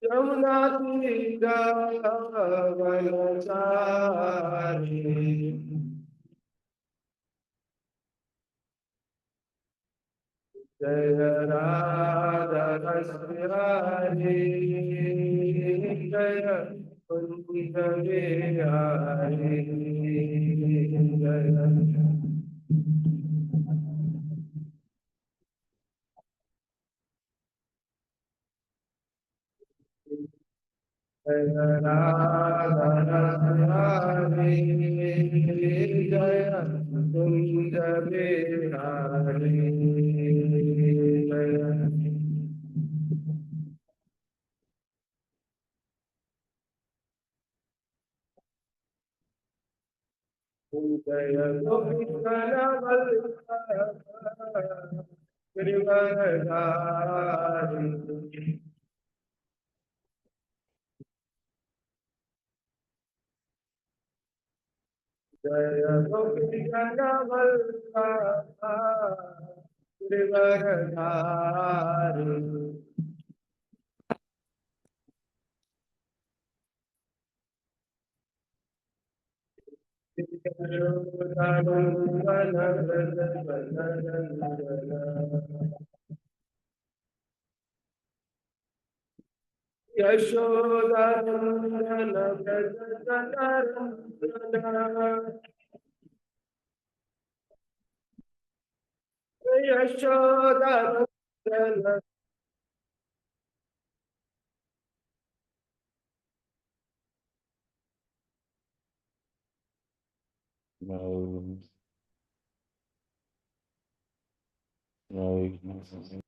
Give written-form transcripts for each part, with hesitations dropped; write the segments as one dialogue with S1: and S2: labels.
S1: यमुना वनचारी जय राधा रस बिहारी जय कुंज बिहारी जय राधा रस बिहारी जय कुंज बिहारी जय जय गोपीजन गिरिवरधारी जय गोपीजन गिरिवरधारी यशोदनंदन यशोदनंदन
S2: No, no.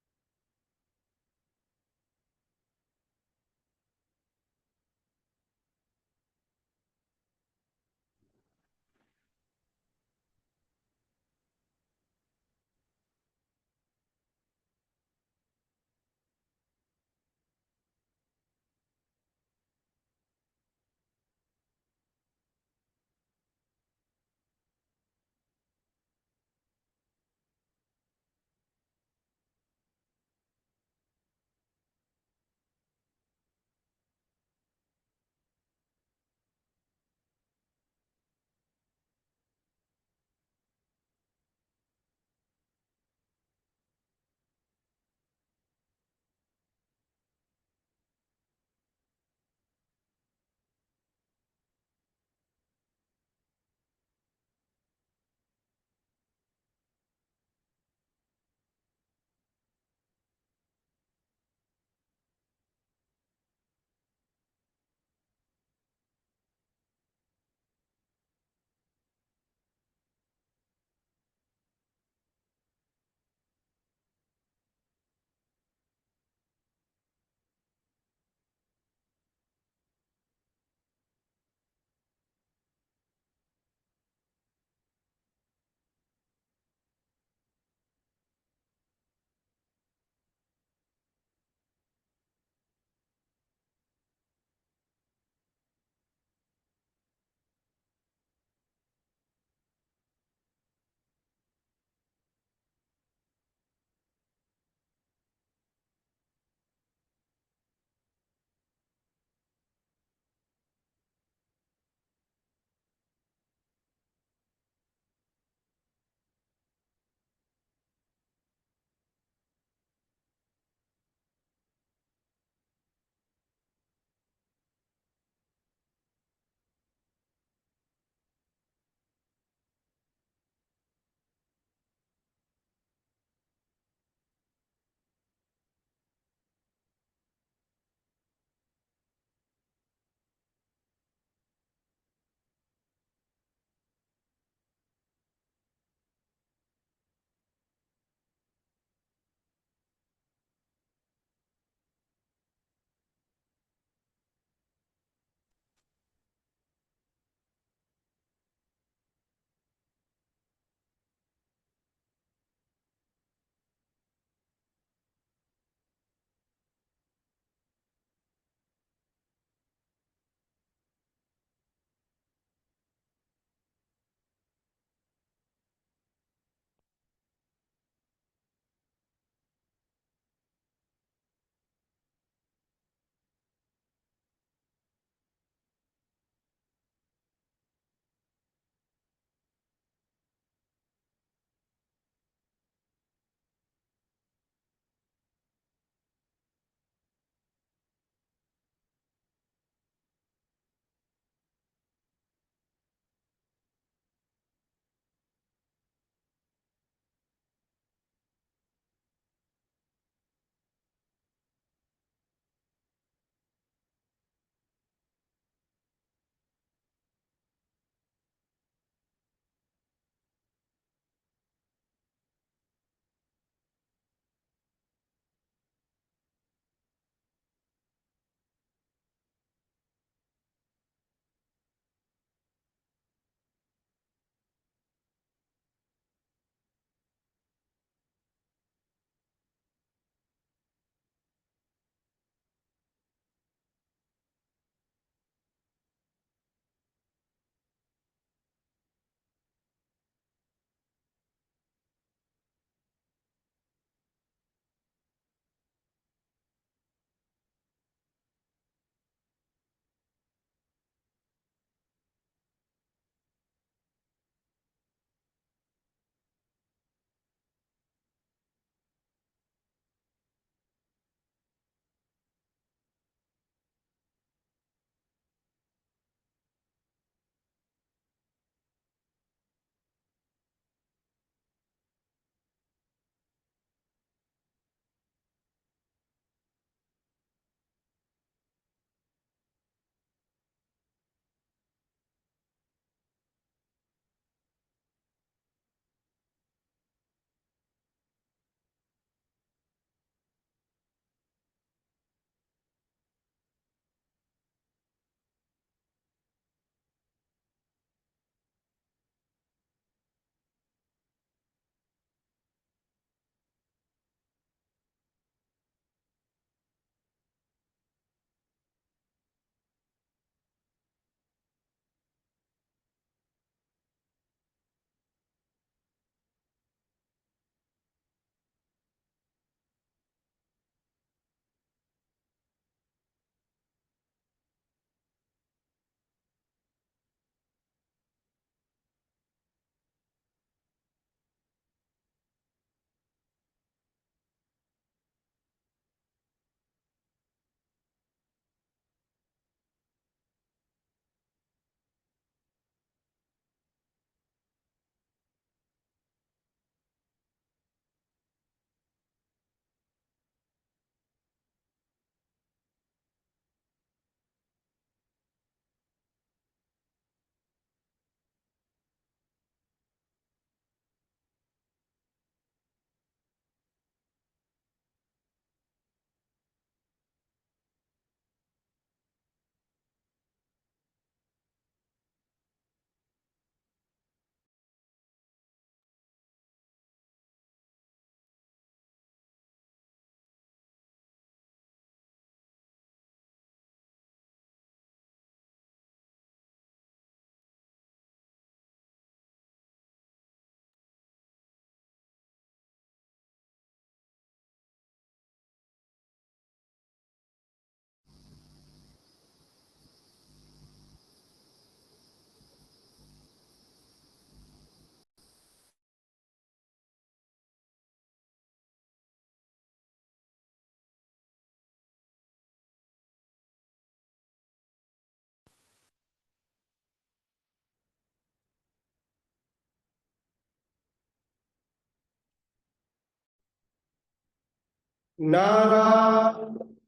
S1: नारायणमस्कृत्य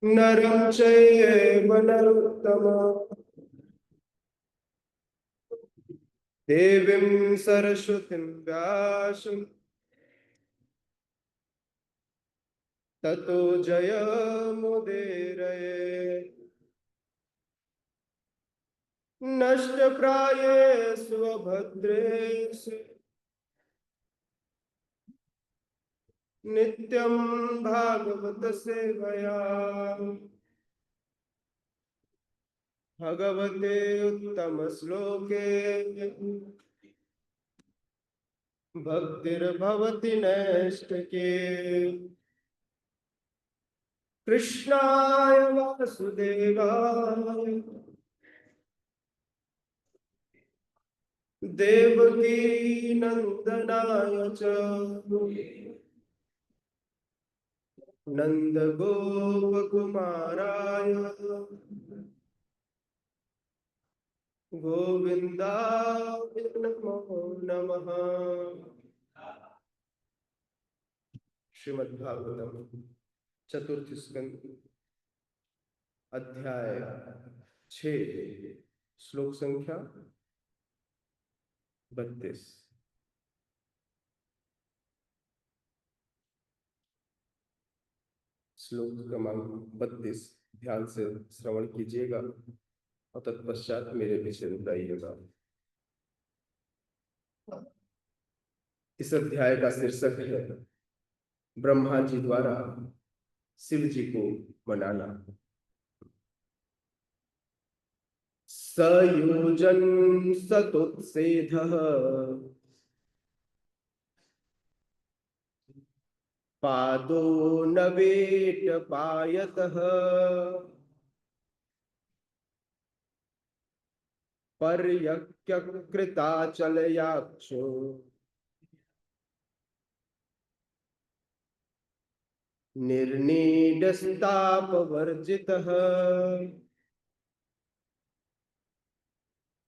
S1: नरं चैव नरोत्तमं देवीं सरस्वतीं व्यासं ततो जयमुदीरये। नष्टप्रायेषु अभद्रेषु नित्यं भागवत सेवया भगवते उत्तम श्लोके भक्तिर्भवति नैष्ठिके। कृष्णाय वासुदेवाय देवकी नंदनाय च नंदगोपकुमाराय गोविंदाय नमो नमः। श्रीमद्भागवतम चतुर्थ स्कंद अध्याय 6 श्लोक संख्या 32। श्लोक क्रमांक 32 ध्यान से श्रवण कीजिएगा और तत्पश्चात मेरे पीछे बताइएगा। इस अध्याय का शीर्षक है ब्रह्मा जी द्वारा शिव जी को मनाना। सयोजन सतुत्सेधः पादो नवेट पायतः पर्यक्कृताचलयाक्षो निर्नीडस्तापवर्जितः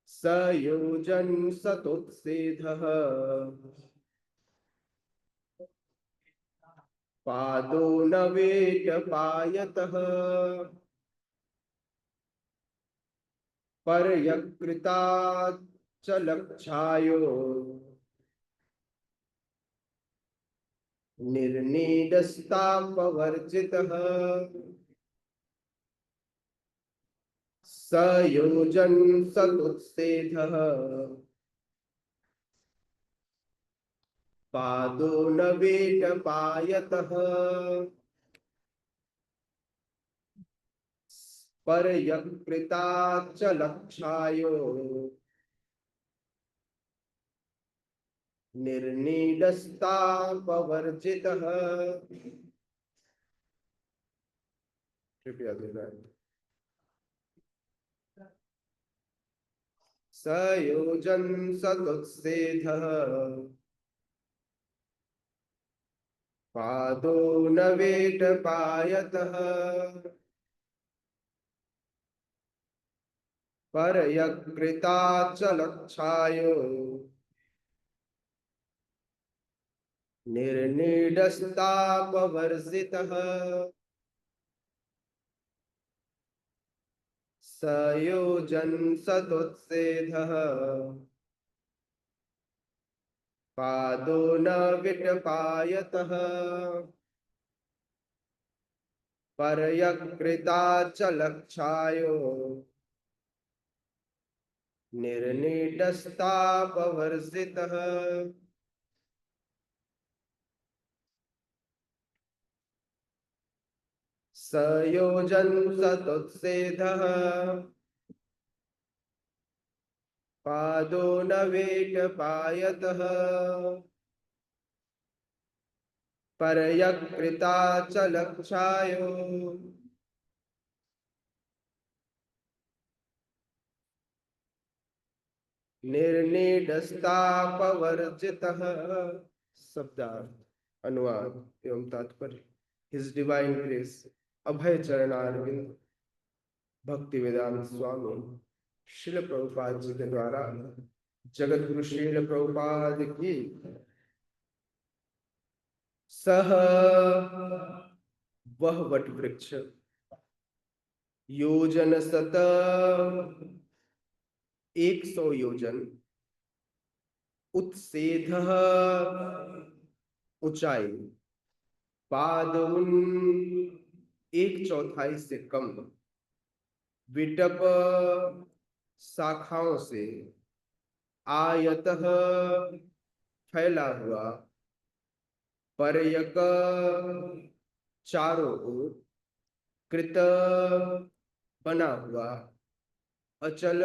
S1: सयोजन सतुत्सेधः पादो नवेट पायतः पर्यक्कृताचलक्षायो निर्नीडस्तापवर्जितः सयोजन सतुत्सेधः पादो नवेट पायतः पर्यक्कृताचलक्षायो निर्नीडस्तापवर्जितः। कृपया देना। सयोजन सतुत्सेधः पादो नवेट पायतः पर्यक्कृताचलक्षायो निर्नीडस्तापवर्जितः सयोजन सतुत्सेधः पादो नवेट पायतः पर्यक्कृताचलक्षायो निर्नीडस्तापवर्जितः। सयोजन सतुत्सेधः पादो नवेट पायतः पर्यक्कृताचलक्षायो निर्नीडस्तापवर्जितः। शब्दार्थ, अनुवाद एवं तात्पर्य। हिज डिवाइन ग्रेस अभय चरणारविंद भक्ति वेदांत स्वामी श्रील प्रभुपाद जी के द्वारा जगत गुरु श्रील प्रभुपाद की। सह वह वट वृक्ष योजन सत 100 योजन उत्सेध ऊंचाई पाद उन 1/4 से कम विटप शाखाओं से आयतः फैला हुआ परयक चारों ओर कृत बना हुआ अचल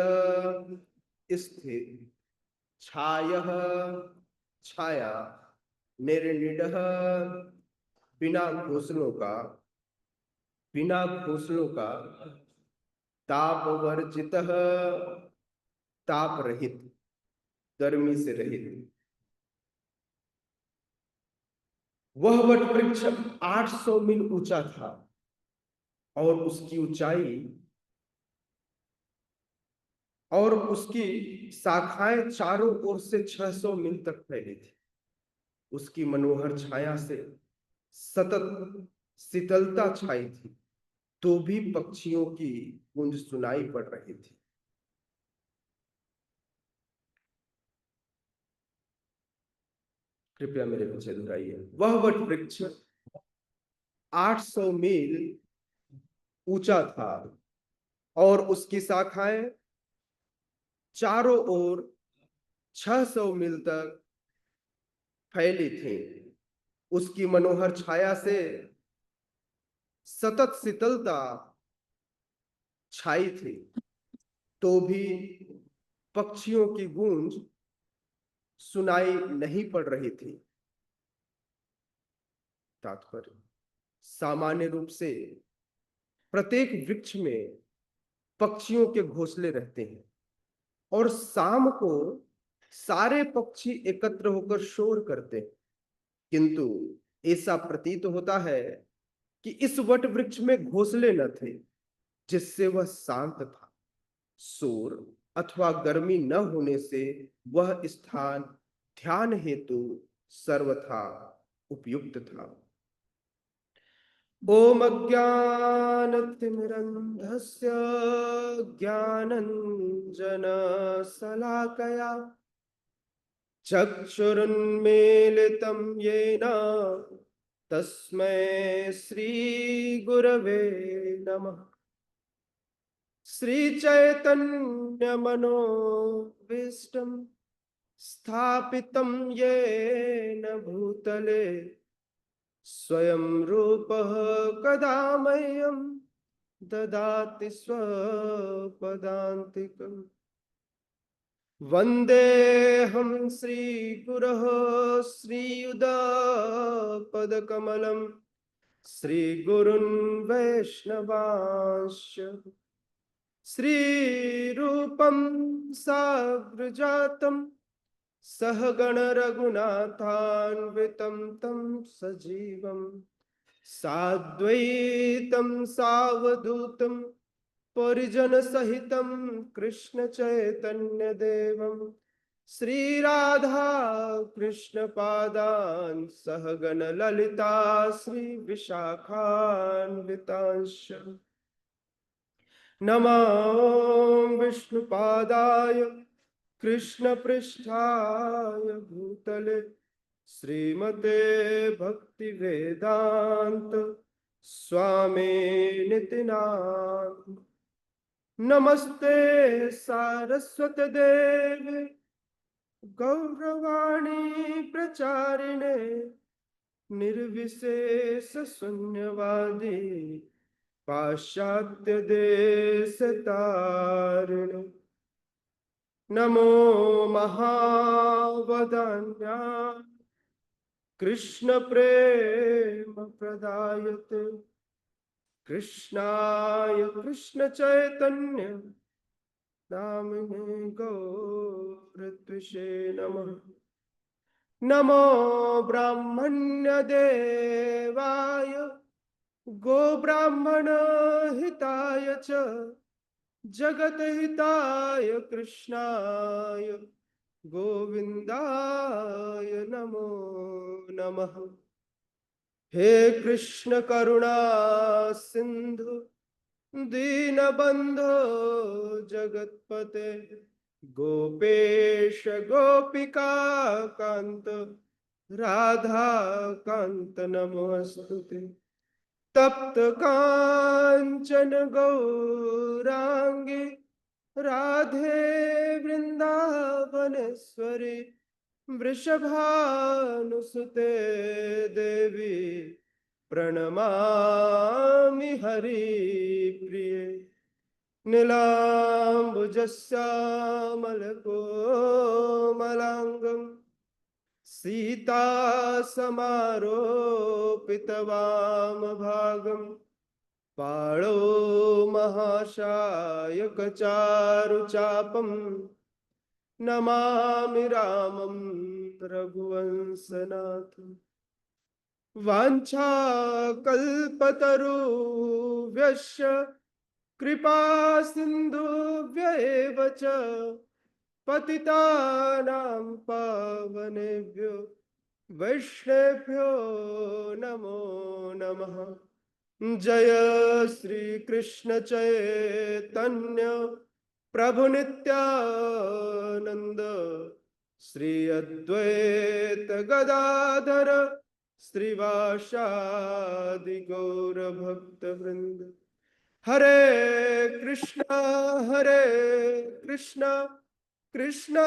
S1: स्थिर छायः छाया निर्निडः बिना घोंसलों का तापवर्जितः ताप रहित गर्मी से रहित वह वट वृक्ष 800 मील ऊंचा था और उसकी शाखाएं चारों ओर से 600 मील तक फैली थी। उसकी मनोहर छाया से सतत शीतलता छाई थी, तो भी पक्षियों की गूंज सुनाई पड़ रही थी। कृपया मेरे पीछे दोहराइए। वह वट वृक्ष 800 मील ऊंचा था और उसकी शाखाएं चारों ओर 600 मील तक फैली थी। उसकी मनोहर छाया से सतत शीतलता छाई थी, तो भी पक्षियों की गूंज सुनाई नहीं पड़ रही थी। तात्पर्य, सामान्य रूप से प्रत्येक वृक्ष में पक्षियों के घोंसले रहते हैं और शाम को सारे पक्षी एकत्र होकर शोर करते हैं, किंतु ऐसा प्रतीत होता है कि इस वट वृक्ष में घोंसले न थे, जिससे वह शांत था। शोर अथवा गर्मी न होने से वह स्थान ध्यान हेतु सर्वथा उपयुक्त था। ओम अज्ञानतिमिरन्धस्य ज्ञानञ्जनशलाकया चक्षुरुन्मीलितं येन तस्मै श्रीगुरवे नमः। श्रीचैतन्यमनोभीष्टं स्थापितं येन भूतले स्वयं रूपः कदा मह्यं ददाति स्वपदान्तिकम्। वन्देऽहं श्रीगुरोः श्रीयुतापदकमलं श्रीगुरुन् वैष्णवांश्च श्रीरूपं साग्रजातं सहगण रघुनाथान्वितं तं सजीवं साद्वैतं सावधूतं परिजन सहितं कृष्ण चैतन्य देवं श्रीराधा कृष्ण पादान् सहगण ललिता श्री विशाखान्वितांश्च नमो विष्णुपादाय कृष्ण पृष्ठाय भूतले श्रीमते भक्ति वेदांत स्वामी निति नाम। नमस्ते सारस्वत देवे गौरवाणी प्रचारिणे निर्विशेष शून्यवादी पाश्चात्य देश तारिणे। नमो महावदान्या कृष्ण प्रेम प्रदायते कृष्णाय कृष्ण चैतन्य नामिने गौरत्विषे नमः। नमो ब्राह्मण्य देवाय गो ब्राह्मण हिताय च जगत हिताय कृष्णाय गोविंदाय नमो नमः। हे कृष्ण करुणा सिंधु दीनबंधो जगतपते गोपेश गोपिका कांत राधा कांत नमोस्तुते। तप्त कांचन गौरांगी राधे वृंदावनेश्वरी वृषभानुसुते देवी प्रणमामि हरिप्रिये। नीलाम्बुजश्यामलकोमलाङ्गं सीतासमारोपितवामभागं पाणौ महाशायकचारुचापं नमामि रामं रघुवंशनाथम्। वाञ्छाकल्पतरुभ्यश्च कृपा सिन्धुभ्येव च पतितानां पावनेभ्यो वैष्णवेभ्यो नमो नमः। जय श्री कृष्ण चैतन्य प्रभु नित्यानंद श्री अद्वैत गदाधर श्रीवासादि गौर भक्त वृंद। हरे कृष्णा कृष्णा कृष्णा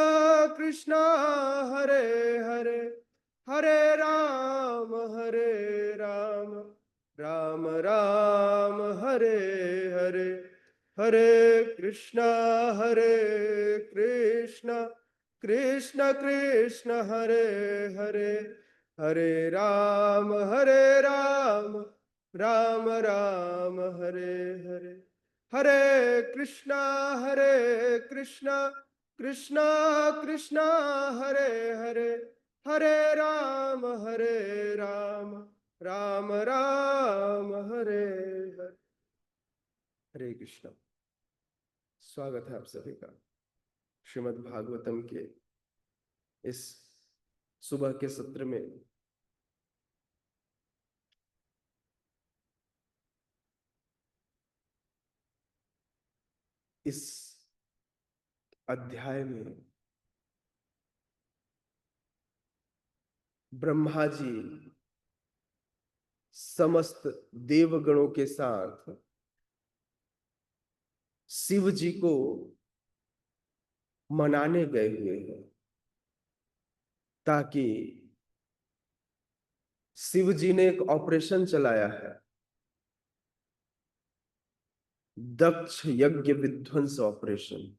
S1: कृष्णा हरे हरे हरे राम राम राम हरे हरे। हरे कृष्णा कृष्णा कृष्ण कृष्ण हरे हरे हरे राम राम राम हरे हरे। हरे कृष्णा कृष्णा कृष्णा कृष्णा हरे हरे हरे राम राम राम हरे हरे। हरे कृष्णा। स्वागत है आप सभी का श्रीमद् भागवतम के इस सुबह के सत्र में। इस अध्याय में ब्रह्मा जी समस्त देवगणों के साथ शिव जी को मनाने गए हुए हैं ताकि शिव जी ने एक ऑपरेशन चलाया है, दक्ष यज्ञ विध्वंस ऑपरेशन।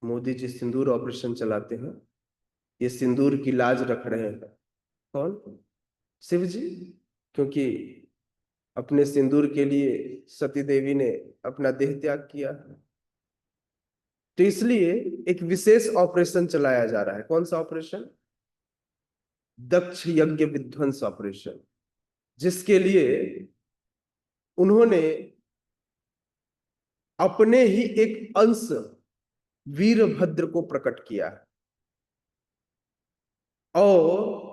S1: मोदी जी सिंदूर ऑपरेशन चलाते हैं, ये सिंदूर की लाज रख रहे हैं। कौन? शिव जी। क्योंकि अपने सिंदूर के लिए सती देवी ने अपना देह त्याग किया, तो इसलिए एक विशेष ऑपरेशन चलाया जा रहा है। कौन सा ऑपरेशन? दक्ष यज्ञ विध्वंस ऑपरेशन, जिसके लिए उन्होंने अपने ही एक अंश वीरभद्र को प्रकट किया है। और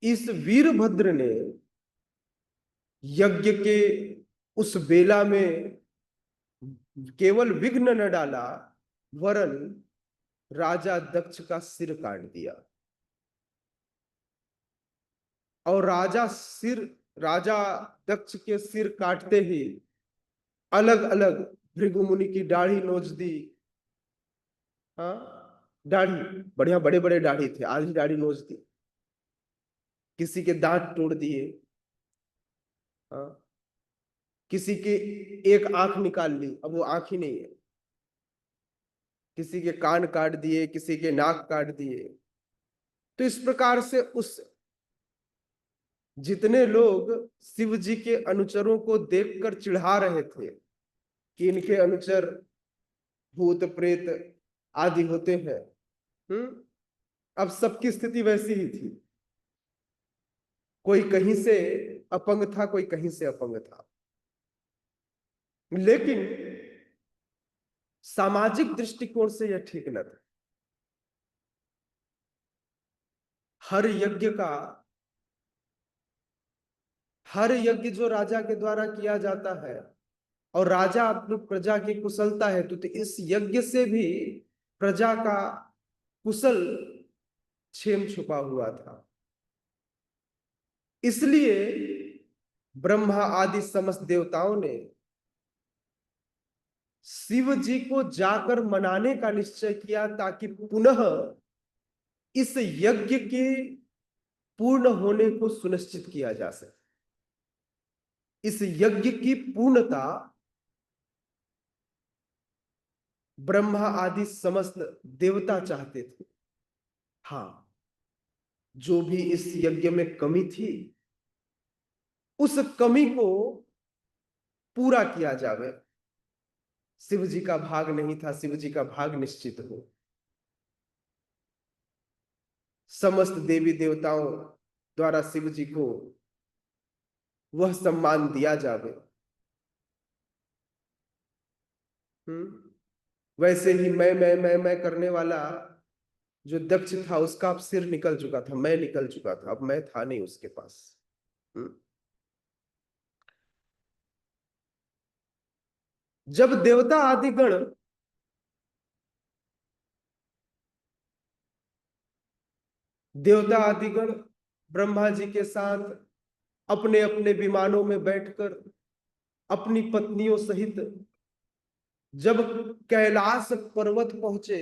S1: इस वीरभद्र ने यज्ञ के उस बेला में केवल विघ्न न डाला, वरन राजा दक्ष का सिर काट दिया। और राजा दक्ष के सिर काटते ही अलग अलग भृगु मुनि की दाढ़ी नोच दी। दाढ़ी बढ़िया, बड़े बड़े दाढ़ी थे, आधी दाढ़ी नोच दी। किसी के दांत तोड़ दिए, किसी के एक आंख निकाल ली, अब वो आंख ही नहीं है। किसी के कान काट दिए, किसी के नाक काट दिए। तो इस प्रकार से उस जितने लोग शिव जी के अनुचरों को देखकर चिढ़ा रहे थे कि इनके अनुचर भूत प्रेत आदि होते हैं, अब सबकी स्थिति वैसी ही थी। कोई कहीं से अपंग था, कोई कहीं से अपंग था। लेकिन सामाजिक दृष्टिकोण से यह ठीक न था। हर यज्ञ का, हर यज्ञ जो राजा के द्वारा किया जाता है और राजा अपनी प्रजा की कुशलता है, तो इस यज्ञ से भी प्रजा का कुशल क्षेम छुपा हुआ था। इसलिए ब्रह्मा आदि समस्त देवताओं ने शिव जी को जाकर मनाने का निश्चय किया, ताकि पुनः इस यज्ञ के पूर्ण होने को सुनिश्चित किया जा सके। इस यज्ञ की पूर्णता ब्रह्मा आदि समस्त देवता चाहते थे। हाँ, जो भी इस यज्ञ में कमी थी, उस कमी को पूरा किया जावे। शिव जी का भाग नहीं था, शिव जी का भाग निश्चित हो। समस्त देवी देवताओं द्वारा शिव जी को वह सम्मान दिया जावे। वैसे ही मैं करने वाला जो दक्ष था, उसका अब सिर निकल चुका था, मैं निकल चुका था, अब मैं था नहीं उसके पास। जब देवता आदिगण ब्रह्मा जी के साथ अपने अपने विमानों में बैठकर अपनी पत्नियों सहित जब कैलाश पर्वत पहुंचे,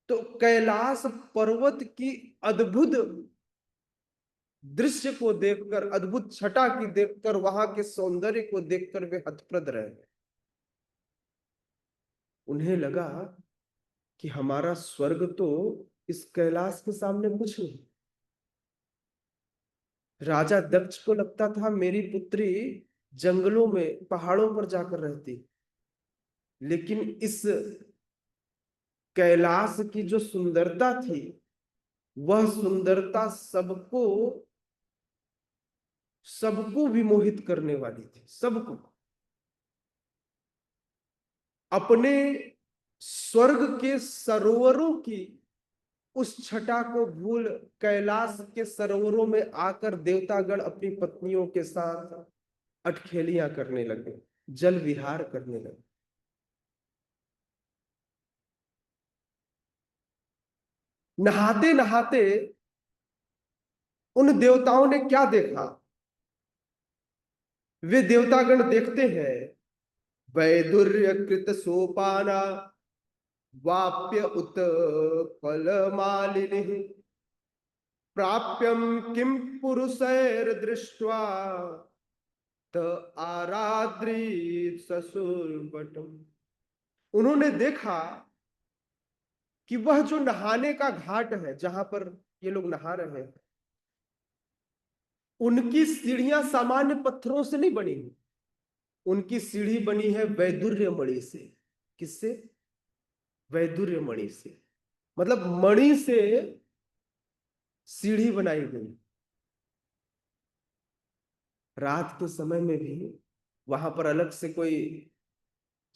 S1: तो कैलाश पर्वत की अद्भुत दृश्य को देखकर, अद्भुत छटा की देखकर, वहां के सौंदर्य को देखकर वे हतप्रद रहे। उन्हें लगा कि हमारा स्वर्ग तो इस कैलाश के सामने कुछ नहीं। राजा दक्ष को लगता था मेरी पुत्री जंगलों में, पहाड़ों पर जाकर रहती, लेकिन इस कैलाश की जो सुंदरता थी, वह सुंदरता सबको सबको विमोहित करने वाली थी। सबको अपने स्वर्ग के सरोवरों की उस छटा को भूल कैलाश के सरोवरों में आकर देवतागण अपनी पत्नियों के साथ अटखेलियां करने लगे, जल विहार करने लगे। नहाते नहाते उन देवताओं ने क्या देखा? वे देवतागण देखते हैं, वैदुर्य कृत सोपाना वाप्य उत्पल मालिनी प्राप्यम किम पुरुषैर दृष्ट्वा त आराद्री ससुरवटम। उन्होंने देखा कि वह जो नहाने का घाट है, जहां पर ये लोग नहा रहे हैं, उनकी सीढ़ियां सामान्य पत्थरों से नहीं बनी हुई, उनकी सीढ़ी बनी है वैदुर्य मणि से। किससे? वैदुर्य मणि से। मतलब मणि से सीढ़ी बनाई गई। रात के समय में भी वहां पर अलग से कोई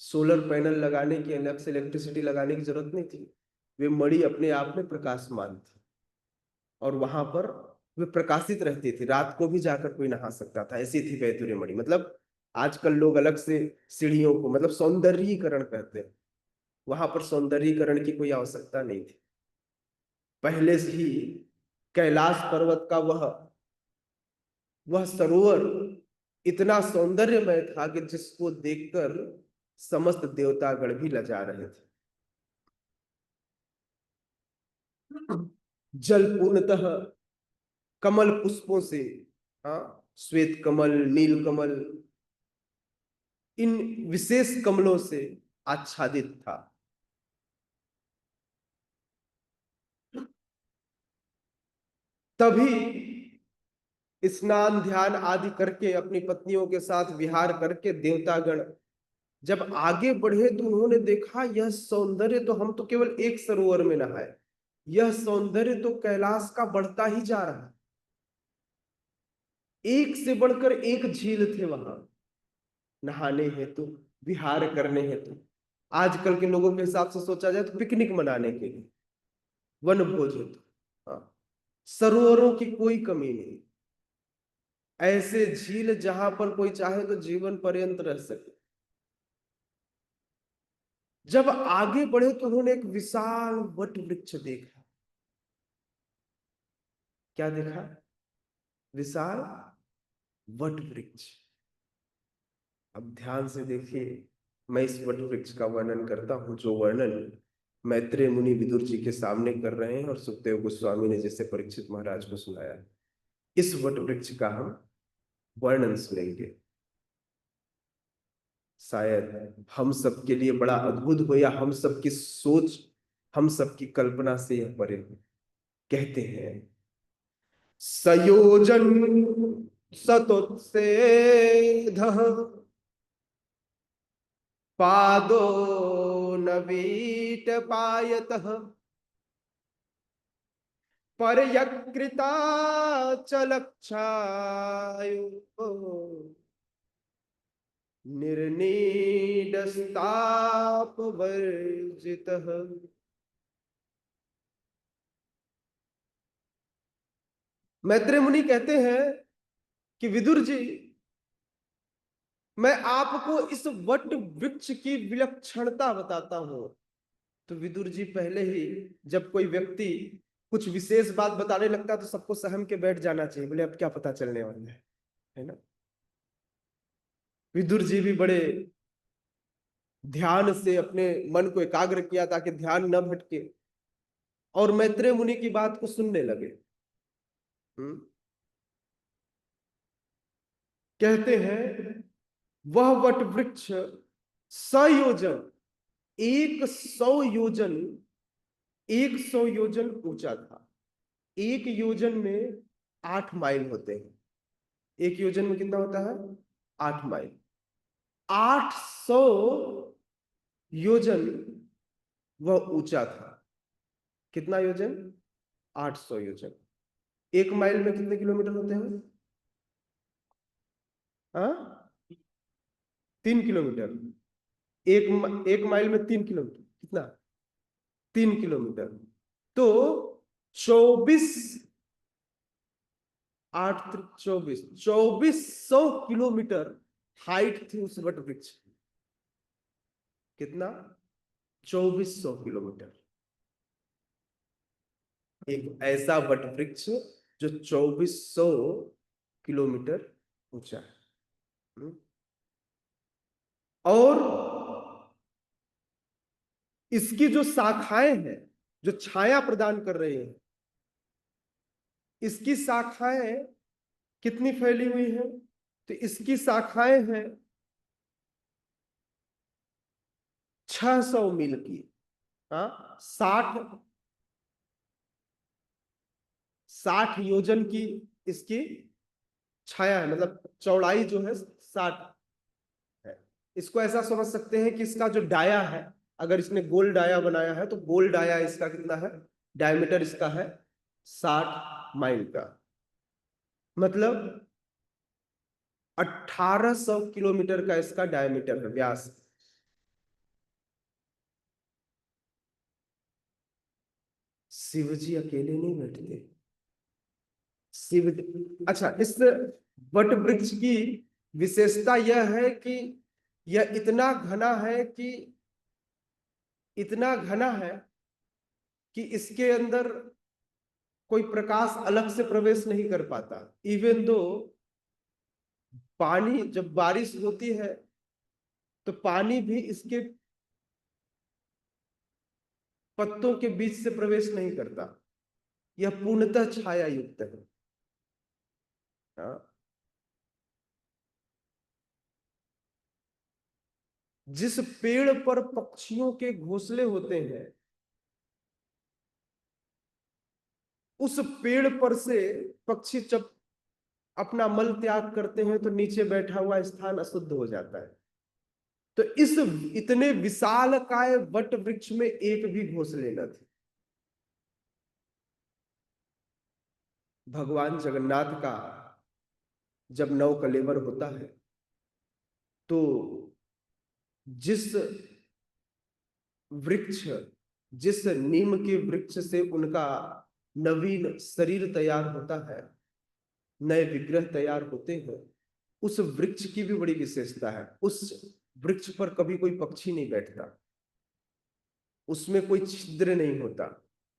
S1: सोलर पैनल लगाने की, अलग से इलेक्ट्रिसिटी लगाने की जरूरत नहीं थी। वे मणि अपने आप में प्रकाशमान थी और वहां पर वे प्रकाशित रहती थी। रात को भी जाकर कोई नहा सकता था, ऐसी थी वैदुर्य मणि। मतलब आजकल लोग अलग से सीढ़ियों को मतलब सौंदर्यीकरण कहते हैं, वहां पर सौंदर्यीकरण की कोई आवश्यकता नहीं थी। पहले से ही कैलाश पर्वत का वह सरोवर इतना सौंदर्यमय था कि जिसको देखकर समस्त देवतागण भी लजा रहे थे। जल पूर्णतः कमल पुष्पों से, हाँ, श्वेत कमल, नील कमल, इन विशेष कमलों से आच्छादित था। तभी स्नान ध्यान आदि करके अपनी पत्नियों के साथ विहार करके देवतागण जब आगे बढ़े, तो उन्होंने देखा यह सौंदर्य तो, हम तो केवल एक सरोवर में नहाए, यह सौंदर्य तो कैलाश का बढ़ता ही जा रहा है। एक से बढ़कर एक झील थे वहां नहाने हेतु, विहार करने हेतु। आजकल के लोगों के हिसाब से सोचा जाए तो पिकनिक मनाने के लिए। वन भोजित। हाँ, सरोवरों की कोई कमी नहीं, ऐसे झील जहां पर कोई चाहे तो जीवन पर्यंत रह सके। जब आगे बढ़े तो उन्होंने एक विशाल वट वृक्ष देखा। क्या देखा? विशाल वट वृक्ष। अब ध्यान से देखिए, मैं इस वट वृक्ष का वर्णन करता हूं, जो वर्णन मैत्रेय मुनि विदुर जी के सामने कर रहे हैं और सुखदेव गोस्वामी ने जैसे परीक्षित महाराज को सुनाया। इस वट वृक्ष का हम वर्णन सुनेंगे। शायद हम सबके लिए बड़ा अद्भुत हो, या हम सबकी सोच, हम सबकी कल्पना से यह परे हो। कहते हैं, सयोजन सतोत्सेध पादो नवीट पायतः परयकृता चलक्षायु निर्नीडस्ताप वर्जितः। मैत्रेय मुनि कहते हैं कि विदुर जी, मैं आपको इस वट वृक्ष की विलक्षणता बताता हूं। तो विदुर जी पहले ही, जब कोई व्यक्ति कुछ विशेष बात बताने लगता है तो सबको सहम के बैठ जाना चाहिए, बोले अब क्या पता चलने वाला है ना। विदुर जी भी बड़े ध्यान से अपने मन को एकाग्र किया ताकि ध्यान न भटके, और मैत्रेय मुनि की बात को सुनने लगे। कहते हैं, वह वट वृक्ष सयोजन, 100 योजन, 100 योजन ऊंचा था। 1 योजन में 8 माइल होते हैं। 1 योजन में कितना होता है? 8 माइल। 800 योजन वह ऊंचा था। कितना योजन? 800 योजन। 1 माइल में कितने किलोमीटर होते हैं? हाँ, 3 किलोमीटर। एक माइल में 3 किलोमीटर, कितना? 3 किलोमीटर। तो 24, 8 3 24, 2400 किलोमीटर हाइट थी उस वट वृक्ष की। कितना? 2400 किलोमीटर। एक ऐसा वट वृक्ष जो 2400 किलोमीटर ऊंचा है। और इसकी जो शाखाएं हैं, जो छाया प्रदान कर रही हैं, इसकी शाखाएं कितनी फैली हुई हैं? तो इसकी शाखाएं हैं 600 मील की। हाँ, 60 योजन की इसकी छाया है, मतलब चौड़ाई जो है 60 है। इसको ऐसा समझ सकते हैं कि इसका जो डाया है, अगर इसने गोल डाया बनाया है तो गोल डाया इसका कितना है? डायमीटर इसका है 60 माइल का। मतलब 1800 किलोमीटर का इसका डायमीटर है, व्यास। शिव जी अकेले नहीं बैठते। शिव, अच्छा, इस वट वृक्ष की विशेषता यह है कि यह इतना घना है कि, इतना घना है कि इसके अंदर कोई प्रकाश अलग से प्रवेश नहीं कर पाता। इवन दो पानी, जब बारिश होती है तो पानी भी इसके पत्तों के बीच से प्रवेश नहीं करता। यह पूर्णतः छाया युक्त है। हाँ? जिस पेड़ पर पक्षियों के घोंसले होते हैं, उस पेड़ पर से पक्षी जब अपना मल त्याग करते हैं तो नीचे बैठा हुआ स्थान अशुद्ध हो जाता है। तो इस इतने विशाल काय वट वृक्ष में एक भी घोंसले न थे। भगवान जगन्नाथ का जब नव कलेवर होता है तो जिस वृक्ष जिस नीम के वृक्ष से उनका नवीन शरीर तैयार होता है, नए विग्रह तैयार होते हैं, उस वृक्ष की भी बड़ी विशेषता है। उस वृक्ष पर कभी कोई पक्षी नहीं बैठता, उसमें कोई छिद्र नहीं होता,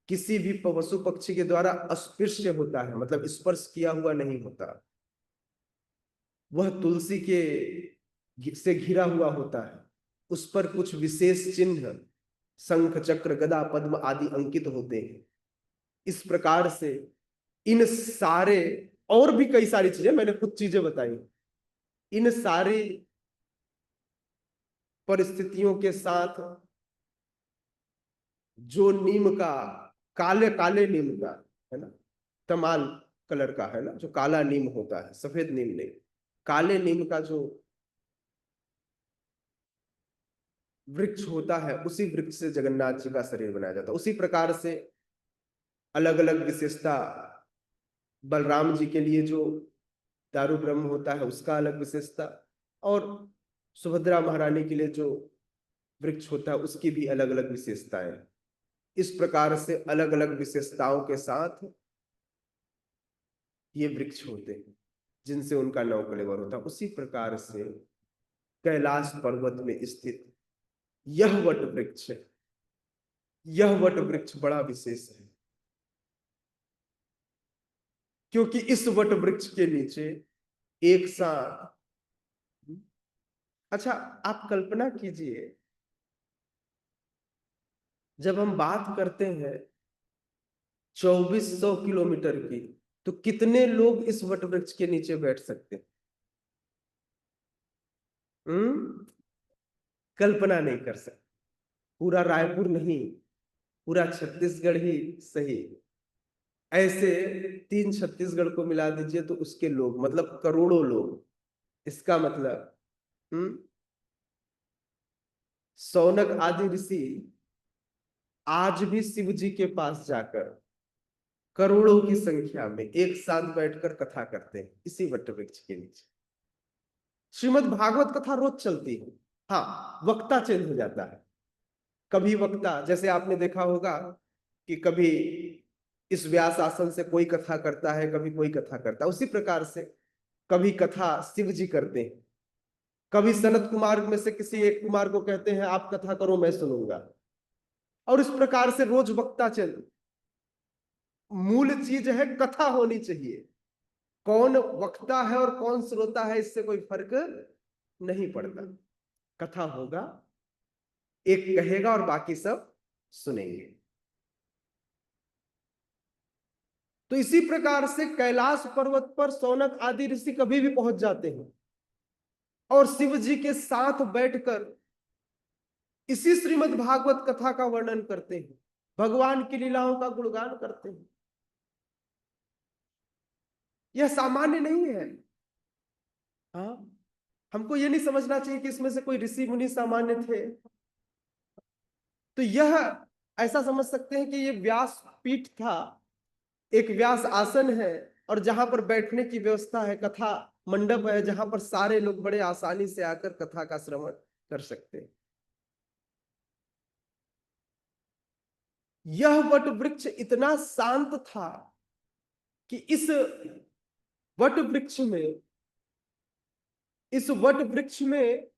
S1: किसी भी पशु पक्षी के द्वारा अस्पृश्य होता है, मतलब स्पर्श किया हुआ नहीं होता। वह तुलसी के से घिरा हुआ होता है, उस पर कुछ विशेष चिन्ह शंख चक्र गदा पद्म आदि अंकित होते हैं। इस प्रकार से इन सारे, और भी कई सारी चीजें, मैंने कुछ चीजें बताई, इन सारी परिस्थितियों के साथ जो नीम का, काले काले नीम का है ना, तमाल कलर का है ना, जो काला नीम होता है, सफेद नीम नहीं, काले नीम का जो वृक्ष होता है, उसी वृक्ष से जगन्नाथ जी का शरीर बनाया जाता है। उसी प्रकार से अलग अलग विशेषता, बलराम जी के लिए जो दारू ब्रह्म होता है उसका अलग विशेषता, और सुभद्रा महारानी के लिए जो वृक्ष होता है उसकी भी अलग अलग विशेषताएं। इस प्रकार से अलग अलग विशेषताओं के साथ ये वृक्ष होते हैं, जिनसे उनका नवकलेवर होता है। उसी प्रकार से कैलाश पर्वत में स्थित यह वट वृक्ष, यह वट वृक्ष बड़ा विशेष है, क्योंकि इस वट वृक्ष के नीचे एक साथ, अच्छा आप कल्पना कीजिए, जब हम बात करते हैं 2400 किलोमीटर की, तो कितने लोग इस वट वृक्ष के नीचे बैठ सकते हैं? कल्पना नहीं कर सकते। पूरा रायपुर नहीं, पूरा छत्तीसगढ़ ही सही, ऐसे 3 छत्तीसगढ़ को मिला दीजिए तो उसके लोग, मतलब करोड़ों लोग। इसका मतलब सौनक आदि ऋषि आज भी शिव जी के पास जाकर करोड़ों की संख्या में एक साथ बैठकर कथा करते हैं इसी वट वृक्ष के नीचे। श्रीमद् भागवत कथा रोज चलती है, हाँ वक्ता चेंज हो जाता है। कभी वक्ता, जैसे आपने देखा होगा कि कभी इस व्यास आसन से कोई कथा करता है, कभी कोई कथा करता है, उसी प्रकार से कभी कथा शिव जी करते हैं, कभी सनत कुमार में से किसी एक कुमार को कहते हैं आप कथा करो मैं सुनूंगा, और इस प्रकार से रोज वक्ता चल। मूल चीज है कथा होनी चाहिए, कौन वक्ता है और कौन श्रोता है इससे कोई फर्क नहीं पड़ता। कथा होगा, एक कहेगा और बाकी सब सुनेंगे। तो इसी प्रकार से कैलाश पर्वत पर सौनक आदि ऋषि कभी भी पहुंच जाते हैं और शिव जी के साथ बैठकर इसी श्रीमद् भागवत कथा का वर्णन करते हैं, भगवान की लीलाओं का गुणगान करते हैं। यह सामान्य नहीं है। हाँ, हमको यह नहीं समझना चाहिए कि इसमें से कोई ऋषि मुनि सामान्य थे। तो यह ऐसा समझ सकते हैं कि यह व्यास पीठ था, एक व्यास आसन है, और जहां पर बैठने की व्यवस्था है, कथा मंडप है, जहां पर सारे लोग बड़े आसानी से आकर कथा का श्रवण कर सकते हैं। यह वट वृक्ष इतना शांत था कि वट वृक्ष में इस वट वृक्ष में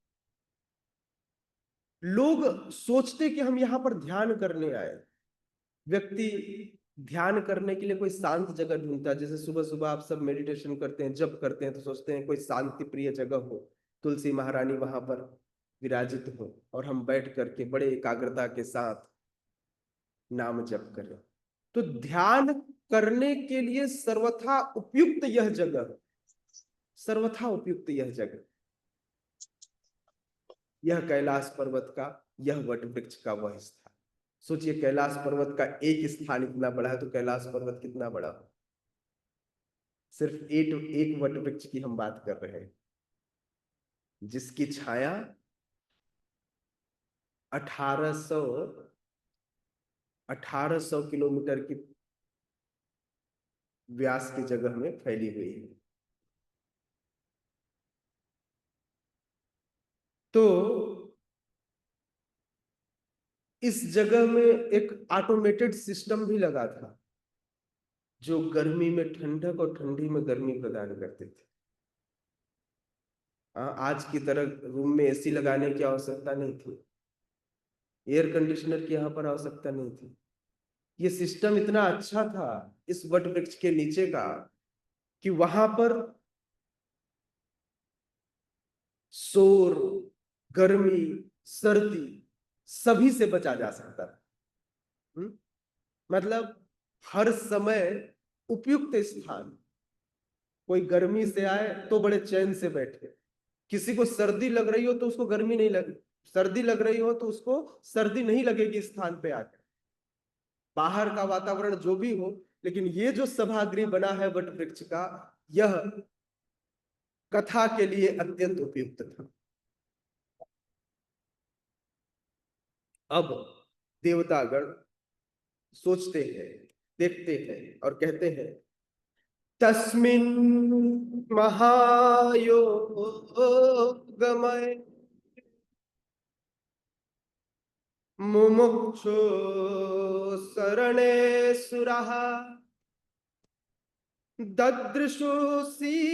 S1: लोग सोचते कि हम यहां पर ध्यान करने आए। व्यक्ति ध्यान करने के लिए कोई शांत जगह ढूंढता है, जैसे सुबह सुबह आप सब मेडिटेशन करते हैं, जप करते हैं, तो सोचते हैं कोई शांति प्रिय जगह हो, तुलसी महारानी वहां पर विराजित हो और हम बैठ करके बड़े एकाग्रता के साथ नाम जप करें। तो ध्यान करने के लिए सर्वथा उपयुक्त यह जगह, सर्वथा उपयुक्त यह जगह, यह कैलाश पर्वत का, यह वट वृक्ष का वह स्थान। सोचिए कैलाश पर्वत का एक स्थान इतना बड़ा है, तो कैलाश पर्वत कितना बड़ा हो। सिर्फ एक वट वृक्ष की हम बात कर रहे हैं, जिसकी छाया 1800 किलोमीटर की व्यास की जगह में फैली हुई है। तो इस जगह में एक ऑटोमेटेड सिस्टम भी लगा था जो गर्मी में ठंडक और ठंडी में गर्मी प्रदान करते थे। आज की तरह रूम में एसी लगाने की आवश्यकता नहीं थी, एयर कंडीशनर की यहाँ पर आवश्यकता नहीं थी। ये सिस्टम इतना अच्छा था इस वट वृक्ष के नीचे का कि वहां पर शोर, गर्मी, सर्दी सभी से बचा जा सकता था। मतलब हर समय उपयुक्त स्थान। कोई गर्मी से आए तो बड़े चैन से बैठे, किसी को सर्दी लग रही हो तो उसको गर्मी नहीं लगे, सर्दी लग रही हो तो उसको सर्दी नहीं लगेगी स्थान पे आकर, बाहर का वातावरण जो भी हो। लेकिन ये जो सभागृह बना है वट वृक्ष का, यह कथा के लिए अत्यंत उपयुक्त था। अब देवतागण सोचते हैं, देखते हैं और कहते हैं, तस्मिन् महायोगमय मुमुक्षु शरणे सुरः ददृशु शिवमासिनं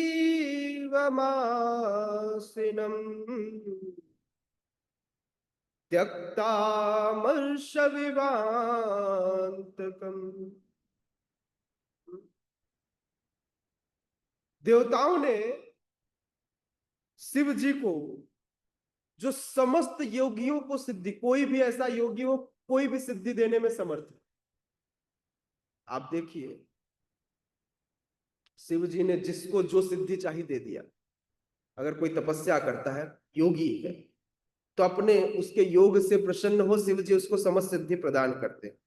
S1: त्यक्तामर्ष विवान्तकम्। देवताओं ने शिव जी को, जो समस्त योगियों को सिद्धि, कोई भी ऐसा योगी हो कोई भी सिद्धि देने में समर्थ है। आप देखिए शिव जी ने जिसको जो सिद्धि चाहिए दे दिया। अगर कोई तपस्या करता है, योगी है, तो अपने उसके योग से प्रसन्न हो शिव जी उसको समस्त सिद्धि प्रदान करते हैं।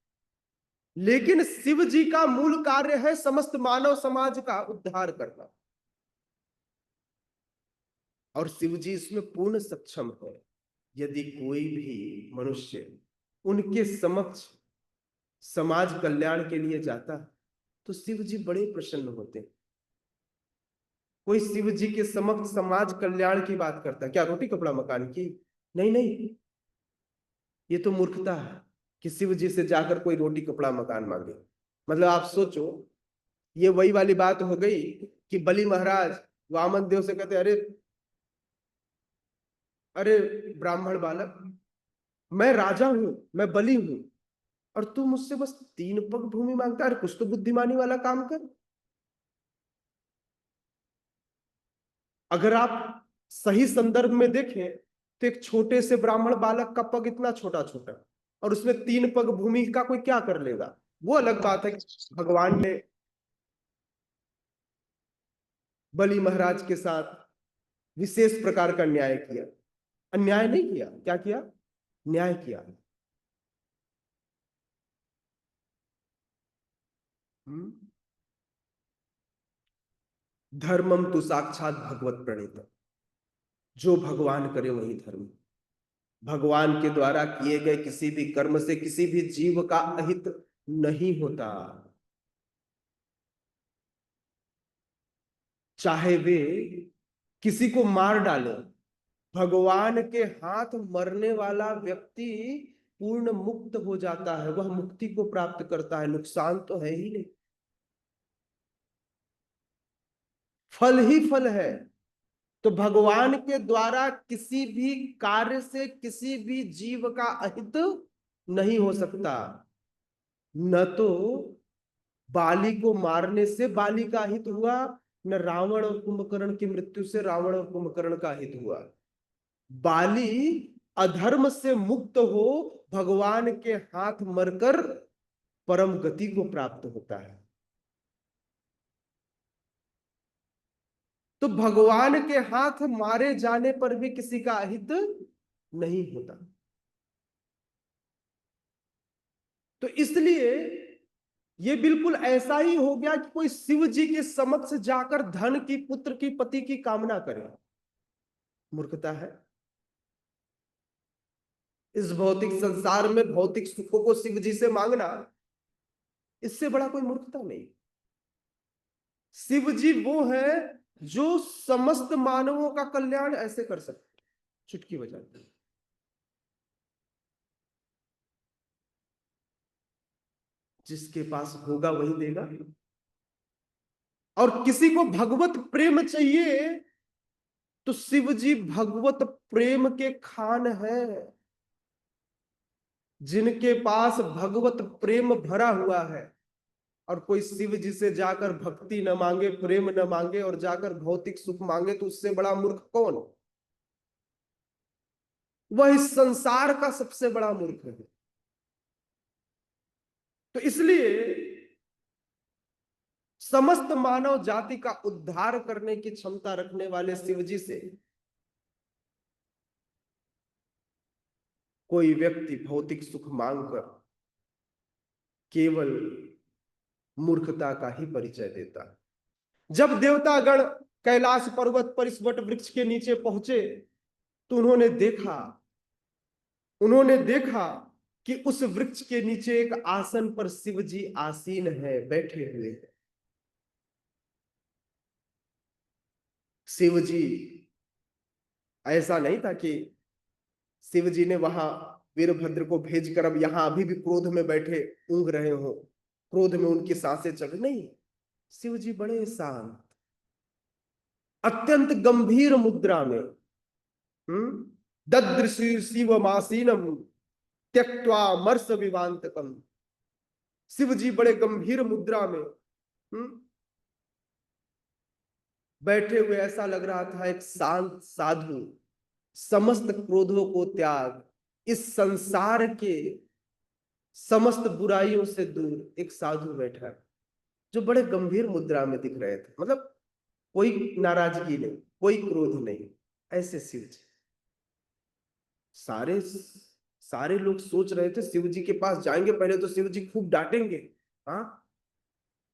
S1: लेकिन शिव जी का मूल कार्य है समस्त मानव समाज का उद्धार करना, और शिव जी इसमें पूर्ण सक्षम है। यदि कोई भी मनुष्य उनके समक्ष समाज कल्याण के लिए जाता तो शिव जी बड़े प्रसन्न होते। कोई शिव जी के समक्ष समाज कल्याण की बात करता, क्या रोटी कपड़ा मकान की? नहीं नहीं, ये तो मूर्खता है कि शिव जी से जाकर कोई रोटी कपड़ा मकान मांगे। मतलब आप सोचो, ये वही वाली बात हो गई कि बलि महाराज वामन देव से कहते, अरे अरे ब्राह्मण बालक, मैं राजा हूं, मैं बलि हूं, और तू मुझसे बस 3 पग भूमि मांगता है? कुछ तो बुद्धिमानी वाला काम कर। अगर आप सही संदर्भ में देखें तो एक छोटे से ब्राह्मण बालक का पग इतना छोटा छोटा, और उसमें 3 पग भूमि का कोई क्या कर लेगा? वो अलग बात है कि भगवान ने बलि महाराज के साथ विशेष प्रकार का न्याय किया। अन्याय नहीं किया, क्या किया? न्याय किया। धर्मम तो साक्षात भगवत प्रणीत, जो भगवान करे वही धर्म। भगवान के द्वारा किए गए किसी भी कर्म से किसी भी जीव का अहित नहीं होता, चाहे वे किसी को मार डाले। भगवान के हाथ मरने वाला व्यक्ति पूर्ण मुक्त हो जाता है, वह मुक्ति को प्राप्त करता है, नुकसान तो है ही नहीं, फल ही फल है। तो भगवान के द्वारा किसी भी कार्य से किसी भी जीव का अहित नहीं हो सकता। न तो बाली को मारने से बाली का हित हुआ, न रावण और कुंभकर्ण की मृत्यु से रावण और कुंभकर्ण का हित हुआ। बाली अधर्म से मुक्त हो भगवान के हाथ मरकर परम गति को प्राप्त होता है। तो भगवान के हाथ मारे जाने पर भी किसी का अहित नहीं होता। तो इसलिए ये बिल्कुल ऐसा ही हो गया कि कोई शिव जी के समक्ष जाकर धन की, पुत्र की, पति की कामना करे, मूर्खता है। इस भौतिक संसार में भौतिक सुखों को शिव जी से मांगना, इससे बड़ा कोई मूर्खता नहीं। शिव जी वो है जो समस्त मानवों का कल्याण ऐसे कर सकते, चुटकी बजाते। जिसके पास होगा वही देगा। और किसी को भगवत प्रेम चाहिए तो शिव जी भगवत प्रेम के खान है। जिनके पास भगवत प्रेम भरा हुआ है, और कोई शिव जी से जाकर भक्ति न मांगे, प्रेम न मांगे और जाकर भौतिक सुख मांगे, तो उससे बड़ा मूर्ख कौन? वह इस संसार का सबसे बड़ा मूर्ख है। तो इसलिए समस्त मानव जाति का उद्धार करने की क्षमता रखने वाले शिव जी से कोई व्यक्ति भौतिक सुख मांगकर केवल मूर्खता का ही परिचय देता है। जब देवतागण कैलाश पर्वत पर इस वट वृक्ष के नीचे पहुंचे तो उन्होंने देखा कि उस वृक्ष के नीचे एक आसन पर शिव जी आसीन है, बैठे हुए हैं। शिव जी, ऐसा नहीं था कि शिव जी ने वहां वीरभद्र को भेजकर अब यहां अभी भी क्रोध में बैठे ऊँघ रहे हो, क्रोध में उनकी सांसें चल, नहीं। शिव जी बड़े शांत, अत्यंत गंभीर मुद्रा में, ददृशी शिवमासीनम त्यक्त्वा मर्स विवांतकम। शिव जी बड़े गंभीर मुद्रा में बैठे हुए, ऐसा लग रहा था एक शांत साधु, समस्त क्रोधों को त्याग, इस संसार के समस्त बुराइयों से दूर एक साधु बैठा है, जो बड़े गंभीर मुद्रा में दिख रहे थे। मतलब कोई नाराजगी नहीं, कोई क्रोध नहीं, ऐसे शिव जी। सारे सारे लोग सोच रहे थे शिव जी के पास जाएंगे, पहले तो शिव जी खूब डांटेंगे, हाँ,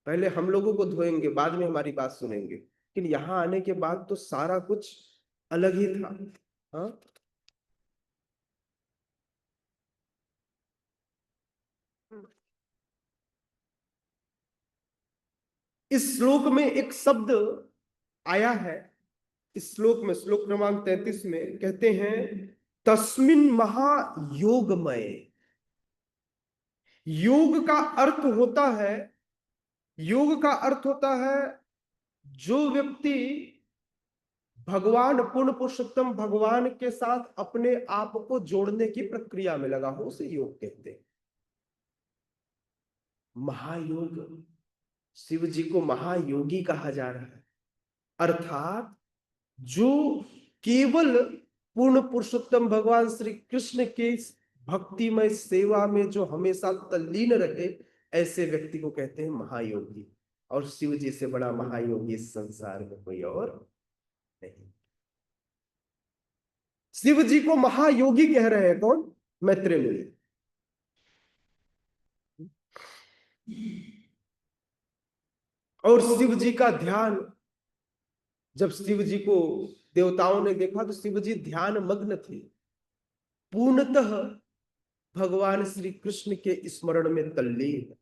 S1: पहले हम लोगों को धोएंगे, बाद में हमारी बात सुनेंगे। लेकिन यहां आने के बाद तो सारा कुछ अलग ही था। हाँ, इस श्लोक में एक शब्द आया है। इस श्लोक में, श्लोक क्रमांक 33 में कहते हैं, तस्मिन महायोगमय। योग का अर्थ होता है, योग का अर्थ होता है जो व्यक्ति भगवान, पूर्ण पुरुषोत्तम भगवान के साथ अपने आप को जोड़ने की प्रक्रिया में लगा हो, उसे योग कहते हैं। महायोग, शिव जी को महायोगी कहा जा रहा है, अर्थात जो केवल पूर्ण पुरुषोत्तम भगवान श्री कृष्ण के भक्तिमय सेवा में जो हमेशा तल्लीन रहे, ऐसे व्यक्ति को कहते हैं महायोगी। और शिव जी से बड़ा महायोगी इस संसार में कोई और नहीं। शिव जी को महायोगी कह रहे हैं कौन? मैत्रेय मुनि। और शिव जी का ध्यान, जब शिव जी को देवताओं ने देखा तो शिव जी ध्यान मग्न थे, पूर्णतः भगवान श्री कृष्ण के स्मरण में तल्लीन।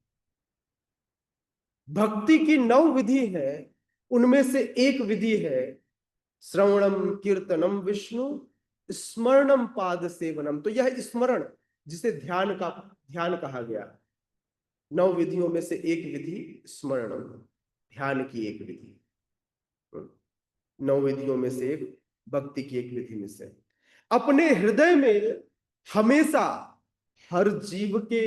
S1: भक्ति की 9 विधि है, उनमें से एक विधि है श्रवणम कीर्तनम विष्णु स्मरणम पाद सेवनम। तो यह स्मरण, जिसे ध्यान कहा गया, 9 विधियों में से एक विधि स्मरणम, ध्यान की एक विधि, 9 विधियों में से एक, भक्ति की एक विधि में से। अपने हृदय में हमेशा, हर जीव के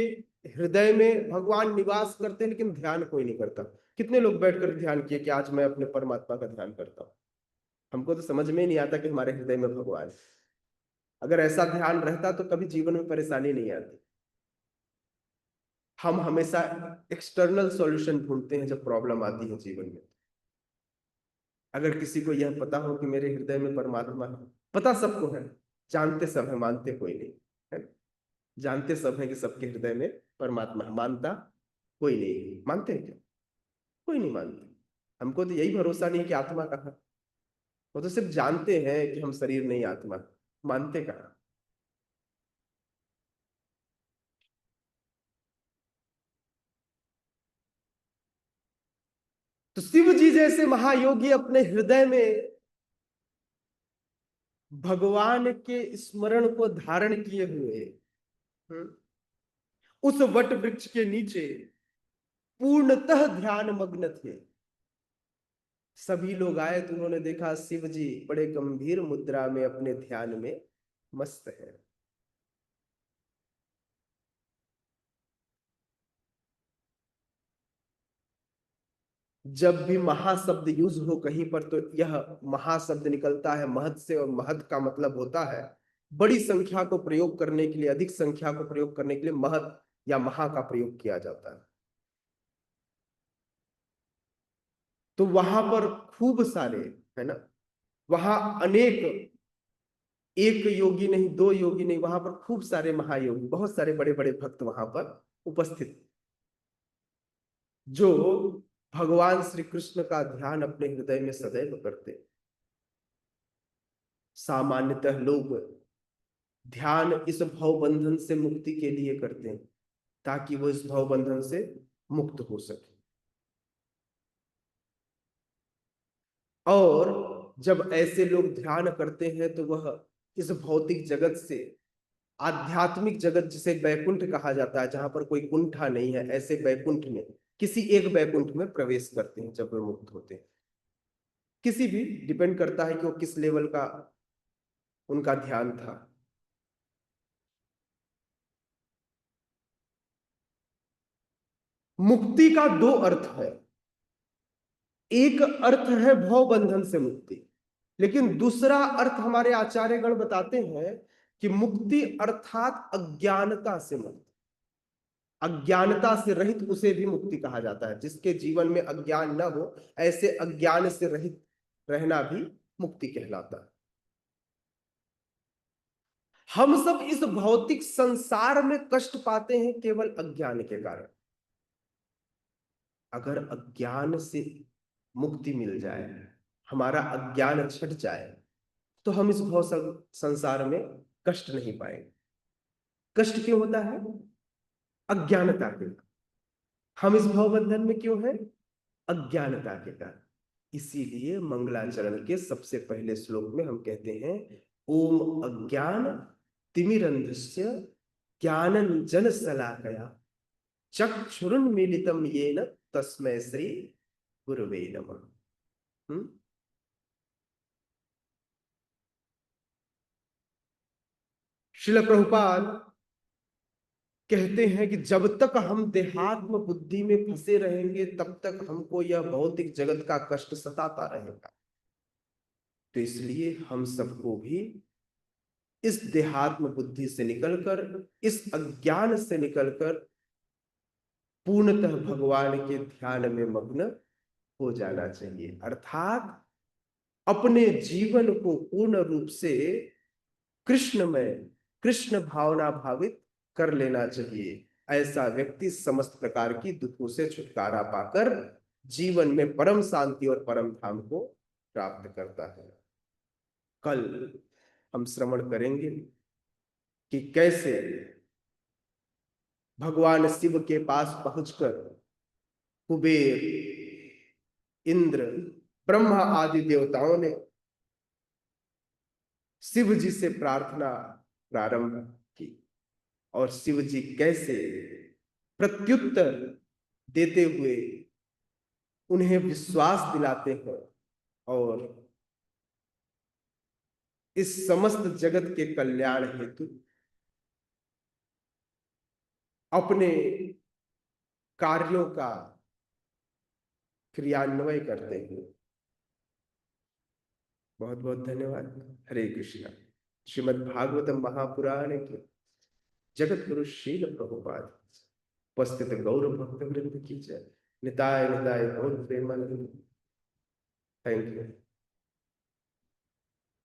S1: हृदय में भगवान निवास करते हैं, लेकिन ध्यान कोई नहीं करता। कितने लोग बैठकर ध्यान किए कि आज मैं अपने परमात्मा का ध्यान करता हूं? हमको तो समझ में नहीं आता कि हमारे हृदय में भगवान है। अगर ऐसा ध्यान रहता तो कभी जीवन में परेशानी नहीं आती। हम हमेशा एक्सटर्नल सॉल्यूशन ढूंढते हैं जब प्रॉब्लम आती है जीवन में। अगर किसी को यह पता हो कि मेरे हृदय में परमात्मा है, पता सबको है, जानते सब है, मानते कोई नहीं है। जानते सब है कि सबके हृदय में परमात्मा है, मानता कोई नहीं। मानते हैं क्या? कोई नहीं मानता। हमको तो यही भरोसा नहीं कि आत्मा कहाँ। वो तो सिर्फ जानते हैं कि हम शरीर नहीं आत्मा, मानते कहाँ। तो शिव जी जैसे महायोगी अपने हृदय में भगवान के स्मरण को धारण किए हुए, उस वट वृक्ष के नीचे पूर्णतः ध्यान मग्न थे। सभी लोग आए तो उन्होंने देखा शिव जी बड़े गंभीर मुद्रा में अपने ध्यान में मस्त है। जब भी महाशब्द यूज हो कहीं पर तो यह महाशब्द निकलता है महत से, और महत का मतलब होता है बड़ी संख्या को प्रयोग करने के लिए, अधिक संख्या को प्रयोग करने के लिए महत या महा का प्रयोग किया जाता है। तो वहां पर खूब सारे, है ना, वहां अनेक, एक योगी नहीं, दो योगी नहीं, वहां पर खूब सारे महायोगी, बहुत सारे बड़े बड़े भक्त वहां पर उपस्थित, जो भगवान श्री कृष्ण का ध्यान अपने हृदय में सदैव करते। सामान्यतः लोग ध्यान इस भव बंधन से मुक्ति के लिए करते हैं, ताकि वो इस भव बंधन से मुक्त हो सके। और जब ऐसे लोग ध्यान करते हैं तो वह इस भौतिक जगत से आध्यात्मिक जगत, जिसे बैकुंठ कहा जाता है, जहां पर कोई कुंठा नहीं है, ऐसे बैकुंठ में, किसी एक बैकुंठ में प्रवेश करते हैं जब वे मुक्त होते हैं। किसी भी, डिपेंड करता है कि वो किस लेवल का उनका ध्यान था। मुक्ति का दो अर्थ है। एक अर्थ है भव बंधन से मुक्ति, लेकिन दूसरा अर्थ हमारे आचार्यगण बताते हैं कि मुक्ति अर्थात अज्ञानता से मुक्ति। अज्ञानता से रहित उसे भी मुक्ति कहा जाता है। जिसके जीवन में अज्ञान न हो, ऐसे अज्ञान से रहित रहना भी मुक्ति कहलाता है। हम सब इस भौतिक संसार में कष्ट पाते हैं केवल अज्ञान के कारण। अगर अज्ञान से मुक्ति मिल जाए, हमारा अज्ञान छट जाए, तो हम इस भव संसार में कष्ट नहीं पाएंगे। कष्ट क्यों होता है? अज्ञानता के। हम इस भव बंधन में क्यों हैं? अज्ञानता के कारण। इसीलिए मंगलाचरण के सबसे पहले श्लोक में हम कहते हैं, ओम अज्ञान तिमिरंधस्य ज्ञानंजन शलाकया चक्षुरुन्मीलितं येन तस्मै श्री गुरुवे नमः। श्रील प्रभुपाद कहते हैं कि जब तक हम देहात्म बुद्धि में फंसे रहेंगे, तब तक हमको यह भौतिक जगत का कष्ट सताता रहेगा। तो इसलिए हम सबको भी इस देहात्म बुद्धि से निकलकर, इस अज्ञान से निकलकर पूर्णतः भगवान के ध्यान में मग्न हो जाना चाहिए। अर्थात अपने जीवन को पूर्ण रूप से कृष्णमय, कृष्ण भावना भावित कर लेना चाहिए। ऐसा व्यक्ति समस्त प्रकार की दुखों से छुटकारा पाकर जीवन में परम शांति और परम धाम को प्राप्त करता है। कल हम श्रवण करेंगे कि कैसे भगवान शिव के पास पहुंचकर कुबेर, इंद्र, ब्रह्मा आदि देवताओं ने शिव जी से प्रार्थना प्रारंभ की, और शिव जी कैसे प्रत्युत्तर देते हुए उन्हें विश्वास दिलाते हैं, और इस समस्त जगत के कल्याण हेतु अपने कार्यों का क्रियान्वय करते हैं। बहुत बहुत धन्यवाद। हरे कृष्णा। श्रीमद् भागवतम महापुराण के जगत गुरु शील प्रभुपाद उपस्थित गौर भक्त वृंद की जय। निताय निताय गौर प्रेमानंद। Thank you.